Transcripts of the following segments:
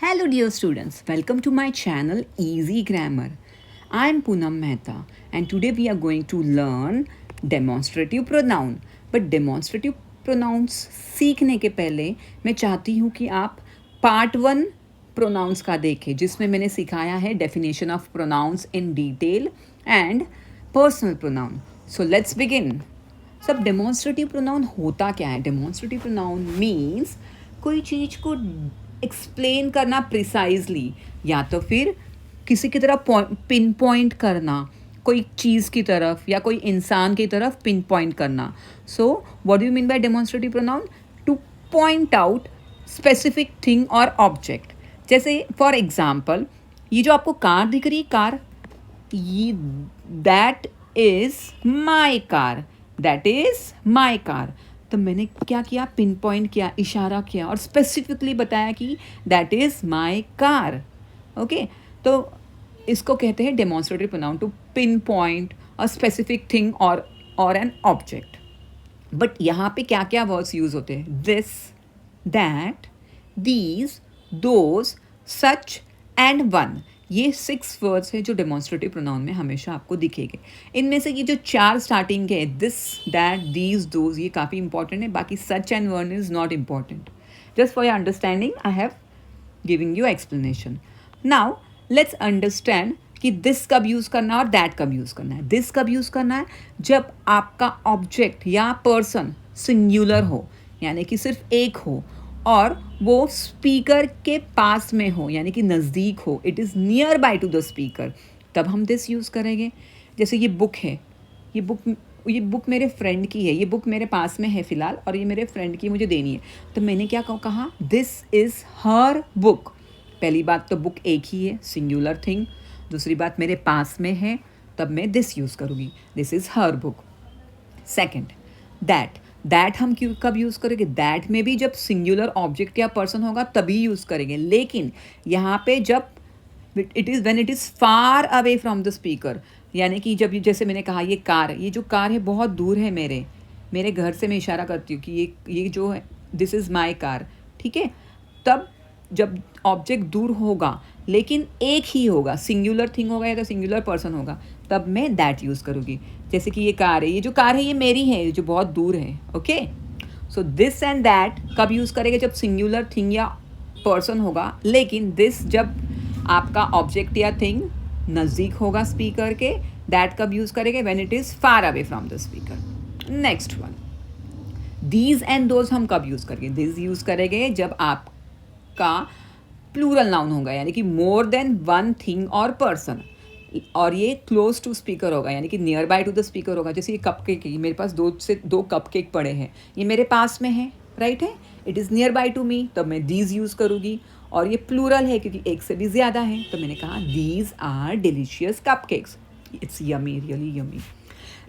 Hello, dear students. Welcome to my channel Easy Grammar. I am Poonam Mehta, and today we are going to learn demonstrative pronoun. But demonstrative pronouns सीखने के पहले मैं चाहती हूँ कि आप part 1 pronounce का देखें, जिसमें मैंने सिखाया है definition of pronouns in detail and personal pronoun. So let's begin. सब डेमोन्स्ट्रेटिव प्रोनाउन होता क्या है? डेमोन्स्ट्रेटिव प्रोनाउन मीन्स कोई चीज़ को एक्सप्लेन करना प्रिसाइजली, या तो फिर किसी की तरफ पिन पॉइंट करना, कोई चीज़ की तरफ या कोई इंसान की तरफ पिन पॉइंट करना. So what do you mean by demonstrative pronoun? Two point out specific thing और ऑब्जेक्ट. जैसे फॉर एग्जाम्पल, ये जो आपको कार दिख रही है, कार, ये that is my car, that is my car. तो मैंने क्या किया? पिन पॉइंट किया, इशारा किया और स्पेसिफिकली बताया कि that is my car. Okay, तो इसको कहते हैं demonstrative pronoun, to pin point a specific thing और एन ऑब्जेक्ट. बट यहाँ पे क्या क्या वर्ड्स यूज होते हैं? This, that, these, those, such and one. ये 6 वर्ड्स हैं जो डेमोन्स्ट्रेटिव प्रोनाउन में हमेशा आपको दिखेंगे. इनमें से ये जो 4 स्टार्टिंग के हैं, दिस, दैट, दीज, दोज, ये काफ़ी इंपॉर्टेंट है. बाकी सच and one is not important. Just for your understanding I have giving you explanation. Now let's understand कि दिस कब यूज़ करना है और दैट कब यूज़ करना है. दिस कब यूज़ करना है? जब आपका ऑब्जेक्ट या पर्सन सिंगुलर हो, यानी कि सिर्फ एक हो, और वो स्पीकर के पास में हो, यानी कि नज़दीक हो. It is near by to the speaker, तब हम दिस यूज़ करेंगे. जैसे ये बुक है, ये बुक मेरे फ्रेंड की है, ये बुक मेरे पास में है फ़िलहाल और ये मेरे फ्रेंड की मुझे देनी है. तो मैंने क्या कहा? This is her book. पहली बात तो बुक एक ही है, सिंगुलर थिंग. दूसरी बात, मेरे पास में है, तब मैं दिस यूज़ करूँगी, this is her book. Second, that हम कब यूज़ करेंगे? दैट में भी जब सिंगुलर ऑब्जेक्ट या पर्सन होगा तभी यूज़ करेंगे. लेकिन यहाँ पे जब it is when it is far away from the speaker, यानी कि जब जैसे मैंने कहा ये कार, ये जो कार है बहुत दूर है मेरे घर से. मैं इशारा करती हूँ कि ये जो है, दिस इज़ माई कार. ठीक है, तब जब ऑब्जेक्ट दूर होगा लेकिन एक ही होगा, सिंगुलर थिंग होगा या तो सिंगुलर पर्सन होगा, तब मैं दैट यूज़ करूँगी. जैसे कि ये कार है, ये जो कार है ये मेरी है, जो बहुत दूर है. Okay, so this and that कब यूज़ करेंगे? जब सिंगुलर थिंग या पर्सन होगा. लेकिन दिस जब आपका ऑब्जेक्ट या थिंग नज़दीक होगा स्पीकर के. दैट कब यूज़ करेंगे? When it is far away from the speaker. Next one, these and those हम कब यूज़ करेंगे? दिस यूज़ करेंगे जब आपका प्लूरल नाउन होगा, यानी कि मोर देन वन थिंग और पर्सन, और ये क्लोज टू स्पीकर होगा, यानी कि near by to the speaker होगा. जैसे ये कप केक है, मेरे पास 2 कप केक पड़े हैं, ये मेरे पास में है, राइट है, it is near by to me, तब मैं दीज यूज़ करूँगी. और ये प्लूरल है क्योंकि एक से भी ज़्यादा है, तो मैंने कहा these are delicious cupcakes, it's yummy, really yummy.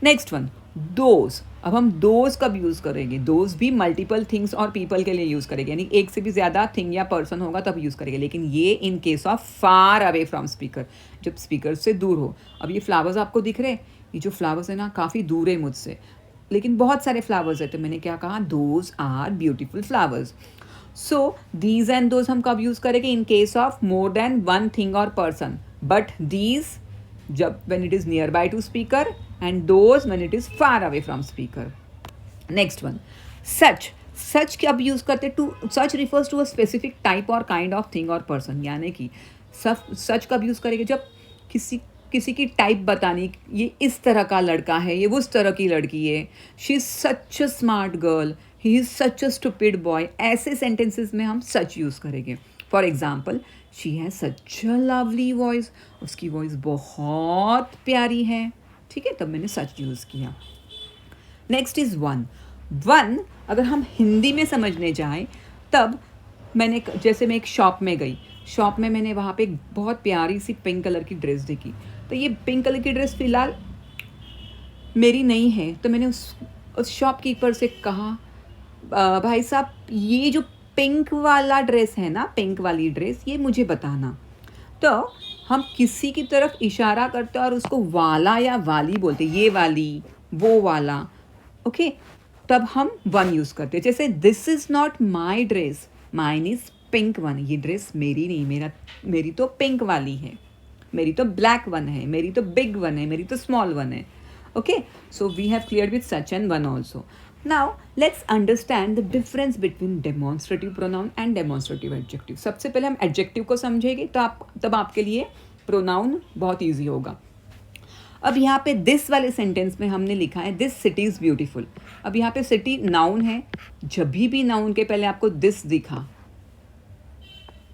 Next one, those. अब हम दोज कब यूज़ करेंगे? दोज भी मल्टीपल थिंग्स और पीपल के लिए यूज़ करेंगे, यानी एक से भी ज़्यादा थिंग या पर्सन होगा तब यूज़ करेंगे. लेकिन ये इन case of far away from speaker, जब स्पीकर से दूर हो. अब ये फ्लावर्स आपको दिख रहे हैं, ये जो फ्लावर्स है ना काफ़ी दूर है मुझसे, लेकिन बहुत सारे फ्लावर्स है, तो मैंने क्या कहा? Those are beautiful flowers. So these and those हम कब यूज़ करेंगे? In case of more than one thing और पर्सन. बट दीज जब when it is nearby to speaker, and those when it is far away from speaker. Next one, such कब use करते? To such refers to a specific type or kind of thing or person, यानी कि सच कब use करेंगे? जब किसी की type बतानी, ये इस तरह का लड़का है, ये उस तरह की लड़की है, she is such a smart girl, he is such a stupid boy. ऐसे सेंटेंसेस में हम सच यूज़ करेंगे. For example, she has such a lovely voice, उसकी वॉइस बहुत प्यारी है. ठीक है, तब मैंने सच यूज़ किया. नेक्स्ट इज़ वन अगर हम हिंदी में समझने जाएं, तब जैसे मैं एक शॉप में गई, शॉप में मैंने वहाँ पे एक बहुत प्यारी सी पिंक कलर की ड्रेस देखी. तो ये पिंक कलर की ड्रेस फ़िलहाल मेरी नहीं है, तो मैंने उस शॉपकीपर से कहा, भाई साहब ये जो पिंक वाला ड्रेस है ना, पिंक वाली ड्रेस, ये मुझे बताना. तो हम किसी की तरफ इशारा करते और उसको वाला या वाली बोलते, ये वाली, वो वाला. ओके, तब हम वन यूज़ करते. जैसे this is not my dress, mine is pink one, ये ड्रेस मेरी नहीं, मेरी तो पिंक वाली है, मेरी तो ब्लैक वन है, मेरी तो बिग वन है, मेरी तो स्मॉल वन है. Okay, so we have cleared with such and one also. Now let's understand the difference between demonstrative pronoun and demonstrative adjective. सबसे पहले हम adjective को समझेंगे तो तब आपके लिए pronoun बहुत easy होगा. अब यहाँ पे this वाले सेंटेंस में हमने लिखा है this city is beautiful. अब यहाँ पे city noun है, जब भी noun के पहले आपको this दिखा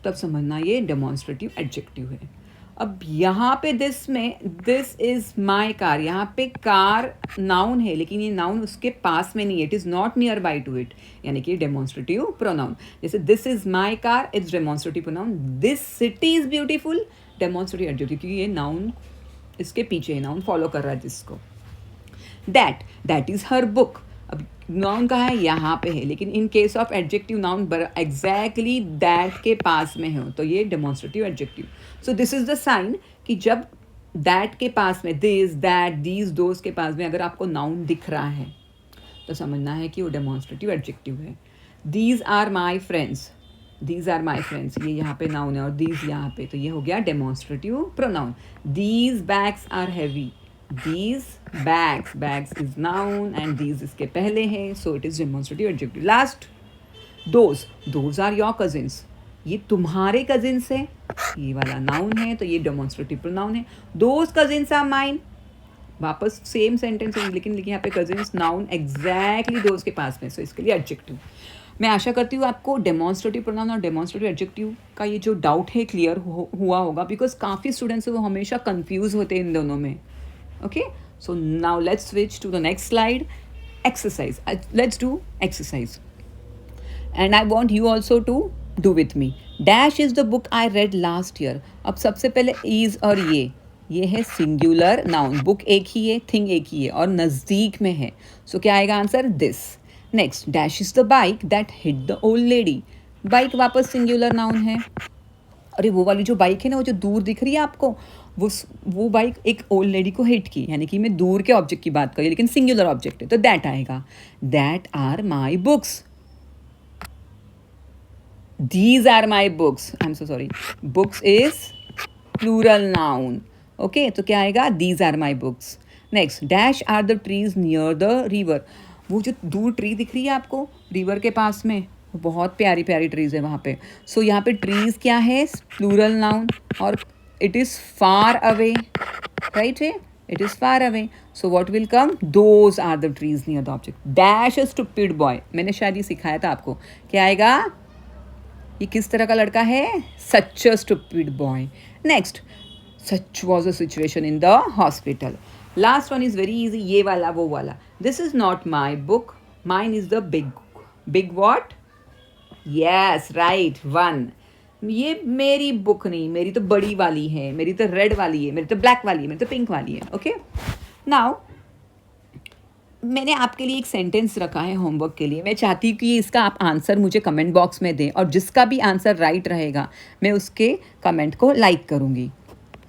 तब समझना ये demonstrative adjective है. अब यहाँ पे दिस में दिस इज माई कार, यहाँ पे कार नाउन है लेकिन ये नाउन उसके पास में नहीं है, it is not near by two it, यानी कि डेमोन्स्ट्रेटिव प्रोनाउन. जैसे this is my car, it's demonstrative pronoun. This city is beautiful, demonstrative adjective, क्योंकि ये नाउन इसके पीछे है, नाउन फॉलो कर रहा है जिसको. That is her book. अब नाउन कहाँ है, यहाँ पे है, लेकिन in case of adjective noun exactly that के पास में हो तो ये demonstrative adjective. So this is the sign कि जब दैट के पास में, दिस दैट दीज दोज के पास में अगर आपको नाउन दिख रहा है तो समझना है कि वो डेमोन्स्ट्रेटिव एडजेक्टिव है. These are my friends, these are my friends, ये यहाँ पे नाउन है और दीज यहाँ पे, तो ये हो गया demonstrative pronoun. These bags are heavy, these bags is noun and these इसके पहले है, so it is demonstrative adjective. Last, those are your cousins, ये तुम्हारे cousins है, ये वाला noun है तो ये demonstrative pronoun है. Those cousins are mine, वापस सेम सेंटेंस है लेकिन यहाँ पे cousins noun exactly those के पास में, so इसके लिए adjective. मैं आशा करती हूँ आपको डेमोन्स्ट्रेटिव प्रोनाउन और डेमोन्स्ट्रेटिव एडजेक्टिव का ये जो डाउट है क्लियर हुआ होगा, बिकॉज काफ़ी स्टूडेंट्स वो हमेशा कंफ्यूज होते हैं इन दोनों में. Okay, so now let's switch to the next slide. Exercise. Let's do exercise. And I want you also to do with me. Dash is the book I read last year. अब सबसे पहले is और ये है singular noun. book एक ही है, thing एक ही है और नज़दीक में है. So क्या आएगा answer? This. Next, dash is the bike that hit the old lady. Bike वापस singular noun है. अरे वो वाली जो बाइक है ना, वो जो दूर दिख रही है आपको, वो बाइक एक ओल्ड लेडी को हिट की, यानी कि मैं दूर के ऑब्जेक्ट की बात करी लेकिन सिंगुलर ऑब्जेक्ट है तो दैट आएगा. That are my books, these are my books, I am so sorry, books is plural noun. Okay, तो क्या आएगा? These are my books. Next, dash are the trees near the river. वो जो दूर tree दिख रही है आपको रिवर के पास में, बहुत प्यारी प्यारी ट्रीज है वहाँ पे. सो यहाँ पे ट्रीज क्या है? प्लूरल नाउन और it is far away, right? It is far away. So what will come? Those are the trees near the object. Dash a stupid boy. मैंने शायद ये सिखाया था आपको. क्या आएगा? ये किस तरह का लड़का है? Such a stupid boy. Next, such was a situation in the hospital. Last one is very easy. ये वाला वो वाला. This is not my book. Mine is the big what? Yes, right. One. ये मेरी बुक नहीं, मेरी तो बड़ी वाली है, मेरी तो रेड वाली है, मेरी तो ब्लैक वाली है, मेरी तो पिंक वाली है. ओके, नाउ मैंने आपके लिए एक सेंटेंस रखा है होमवर्क के लिए. मैं चाहती हूँ कि इसका आप आंसर मुझे कमेंट बॉक्स में दें और जिसका भी आंसर राइट रहेगा मैं उसके कमेंट को लाइक करूँगी.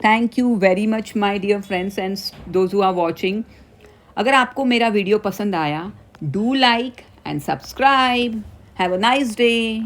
Thank you very much my dear friends and those who are watching. अगर आपको मेरा वीडियो पसंद आया, do like and subscribe. Have a nice day.